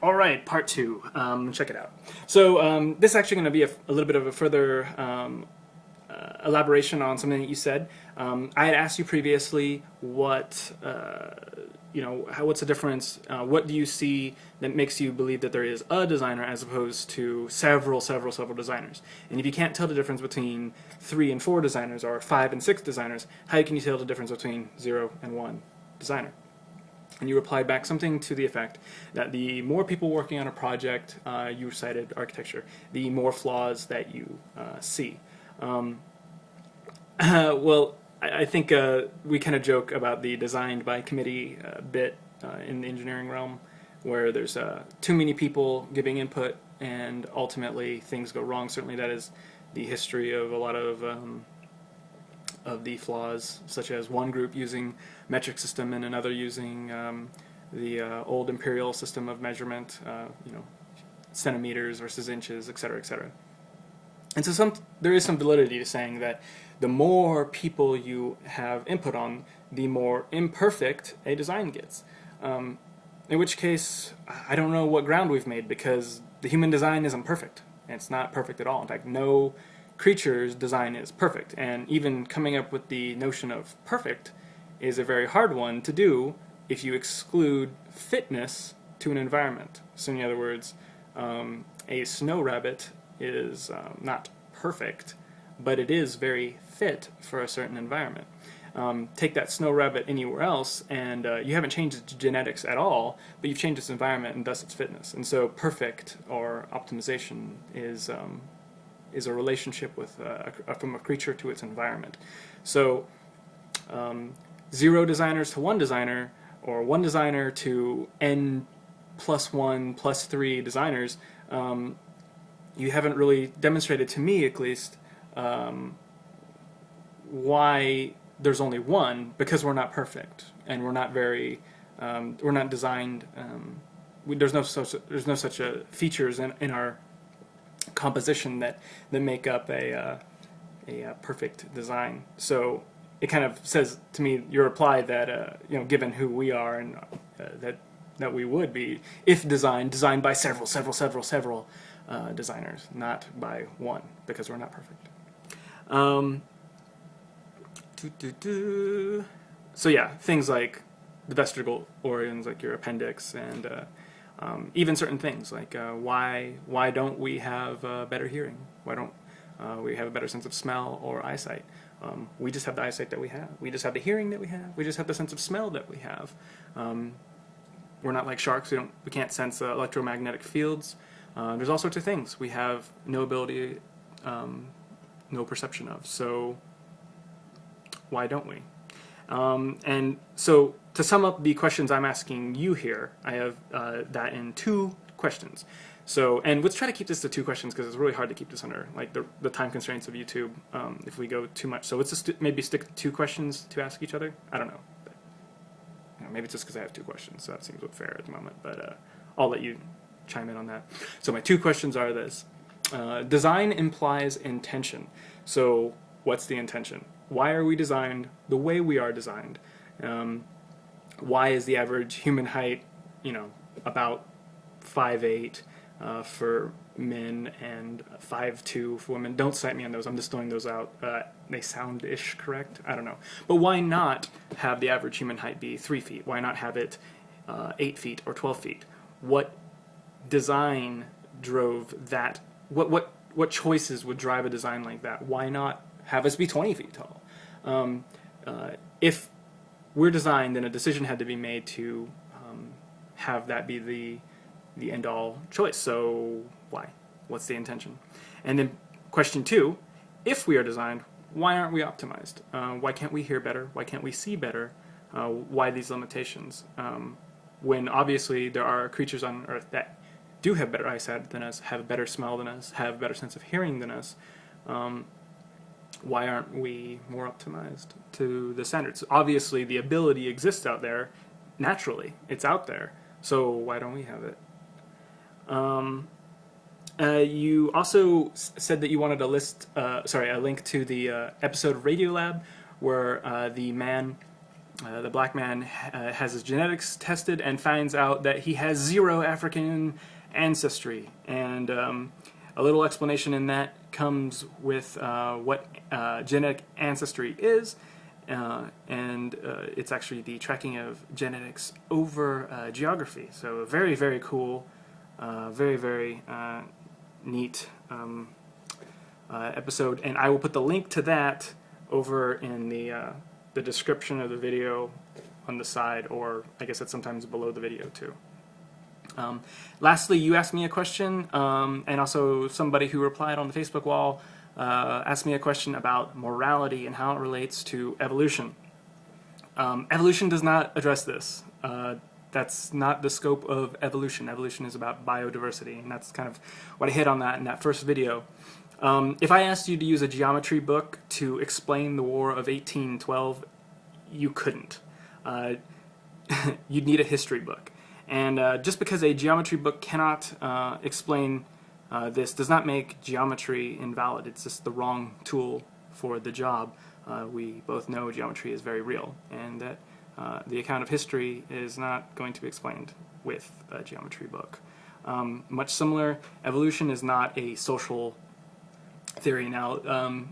All right, part two. Check it out. So this is actually going to be a little bit of a further elaboration on something that you said. I had asked you previously what what's the difference? What do you see that makes you believe that there is a designer as opposed to several designers? And if you can't tell the difference between 3 and 4 designers or 5 and 6 designers, how can you tell the difference between 0 and 1 designer? And you replied back something to the effect that the more people working on a project, you cited architecture, the more flaws that you see. Well, I think we kind of joke about the designed by committee bit in the engineering realm, where there's too many people giving input and ultimately things go wrong. Certainly that is the history of a lot of the flaws, such as one group using metric system and another using the old imperial system of measurement, centimeters versus inches, etc., etc. And so there is some validity to saying that the more people you have input on, the more imperfect a design gets. In which case, I don't know what ground we've made, because the human design isn't perfect. It's not perfect at all. In fact, no creature's design is perfect. And even coming up with the notion of perfect is a very hard one to do if you exclude fitness to an environment. So in other words, a snow rabbit is not perfect, but it is very fit for a certain environment. Take that snow rabbit anywhere else, and you haven't changed its genetics at all, but you've changed its environment and thus its fitness. And so perfect or optimization is a relationship with from a creature to its environment. So 0 designers to 1 designer, or 1 designer to n plus 1 plus 3 designers, you haven't really demonstrated to me, at least, why there's only 1, because we're not perfect and we're not very we're not designed. There's no such features in our composition that make up a perfect design. So it kind of says to me, your reply, that given who we are, and that we would be, if designed by several designers, not by 1, because we're not perfect. So yeah, things like the vestigial organs, like your appendix, and even certain things like why don't we have better hearing? Why don't we have a better sense of smell or eyesight? We just have the eyesight that we have. We just have the hearing that we have. We just have the sense of smell that we have. We're not like sharks. We can't sense electromagnetic fields. There's all sorts of things we have no ability, no perception of. So why don't we? And so to sum up the questions I'm asking you here, I have that in 2 questions. So, and let's try to keep this to 2 questions, because it's really hard to keep this under like the time constraints of YouTube if we go too much. So let's just maybe stick to 2 questions to ask each other. I don't know. But, maybe it's just because I have 2 questions, so that seems fair at the moment. But I'll let you chime in on that. So my 2 questions are this. Design implies intention. So what's the intention? Why are we designed the way we are designed? Why is the average human height, about 5'8" for men and 5'2" for women? Don't cite me on those. I'm just throwing those out. They sound-ish correct. I don't know. But why not have the average human height be 3 feet? Why not have it 8 feet or 12 feet? What design drove that? What choices would drive a design like that? Why not have us be 20 feet tall? If we're designed, then a decision had to be made to have that be the end-all choice. So why? What's the intention? And then question 2, if we are designed, why aren't we optimized? Why can't we hear better? Why can't we see better? Why these limitations? When obviously there are creatures on Earth that do have better eyesight than us, have better smell than us, have a better sense of hearing than us. Why aren't we more optimized to the standards? Obviously, the ability exists out there naturally. It's out there. So why don't we have it? You also said that you wanted a link to the episode of Radiolab, where the man The black man has his genetics tested and finds out that he has 0 African ancestry. And a little explanation in that comes with what genetic ancestry is. And it's actually the tracking of genetics over geography. So very, very cool, very, very neat episode. And I will put the link to that over in the description of the video on the side, or I guess it's sometimes below the video too. Lastly, you asked me a question, and also somebody who replied on the Facebook wall asked me a question about morality and how it relates to evolution. Evolution does not address this. That's not the scope of evolution. Evolution is about biodiversity, and that's kind of what I hit on that in that first video. If I asked you to use a geometry book to explain the War of 1812, you couldn't. You'd need a history book. And just because a geometry book cannot explain this does not make geometry invalid. It's just the wrong tool for the job. We both know geometry is very real, and that the account of history is not going to be explained with a geometry book. Much similar, evolution is not a social theory. Now,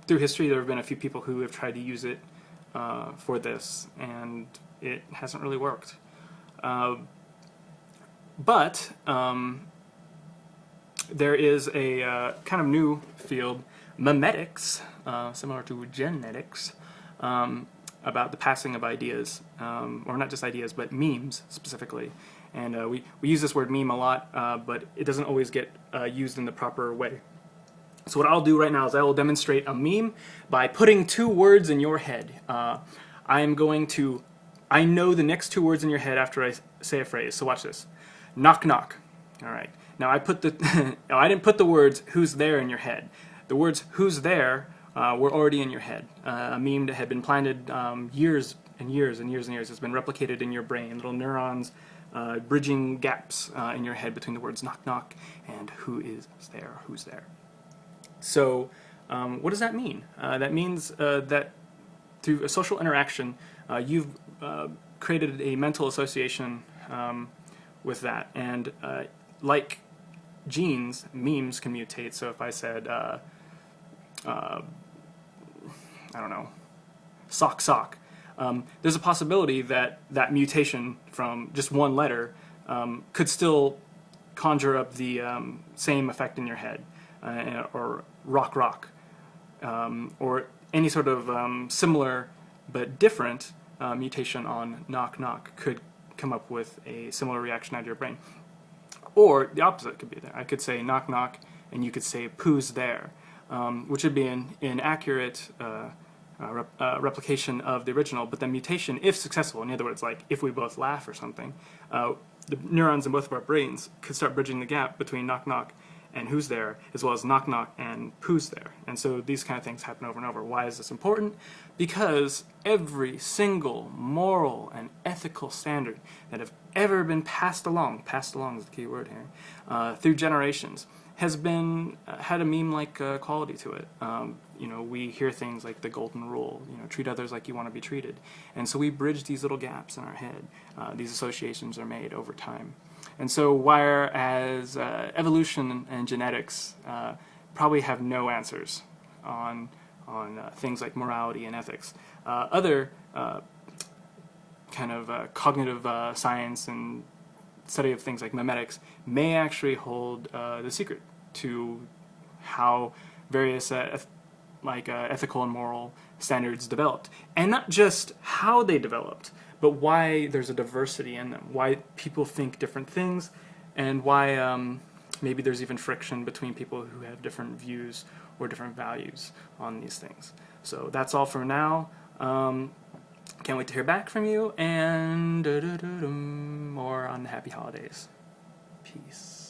through history, there have been a few people who have tried to use it for this, and it hasn't really worked. But there is a kind of new field, memetics, similar to genetics, about the passing of ideas, or not just ideas, but memes specifically. And we use this word meme a lot, but it doesn't always get used in the proper way. So what I'll do right now is I will demonstrate a meme by putting 2 words in your head. I know the next 2 words in your head after I say a phrase, so watch this. Knock, knock. All right. Now I didn't put the words "who's there" in your head. The words "who's there" were already in your head. A meme that had been planted years and years and years and years. It's been replicated in your brain, little neurons bridging gaps in your head between the words "knock, knock" and "who is there," "who's there." So what does that mean? That means that through a social interaction, you've created a mental association with that. And like genes, memes can mutate. So if I said, I don't know, sock, sock, there's a possibility that that mutation from just one letter could still conjure up the same effect in your head, or rock, rock, or any sort of similar but different mutation on knock, knock could come up with a similar reaction out of your brain. Or the opposite could be there. I could say knock, knock, and you could say "who's there," which would be an inaccurate replication of the original, but the mutation, if successful, in other words, like if we both laugh or something, the neurons in both of our brains could start bridging the gap between knock, knock and "who's there," as well as knock, knock and "who's there." And so these kind of things happen over and over. Why is this important? Because every single moral and ethical standard that have ever been passed along is the key word here, through generations, has been had a meme-like quality to it. We hear things like the golden rule, treat others like you want to be treated. And so we bridge these little gaps in our head. These associations are made over time. And so whereas evolution and genetics probably have no answers on things like morality and ethics, other kind of cognitive science and study of things like memetics may actually hold the secret to how various ethical and moral standards developed. And not just how they developed, but why there's a diversity in them, why people think different things, and why maybe there's even friction between people who have different views or different values on these things. So that's all for now. Can't wait to hear back from you, and more on Happy Holidays. Peace.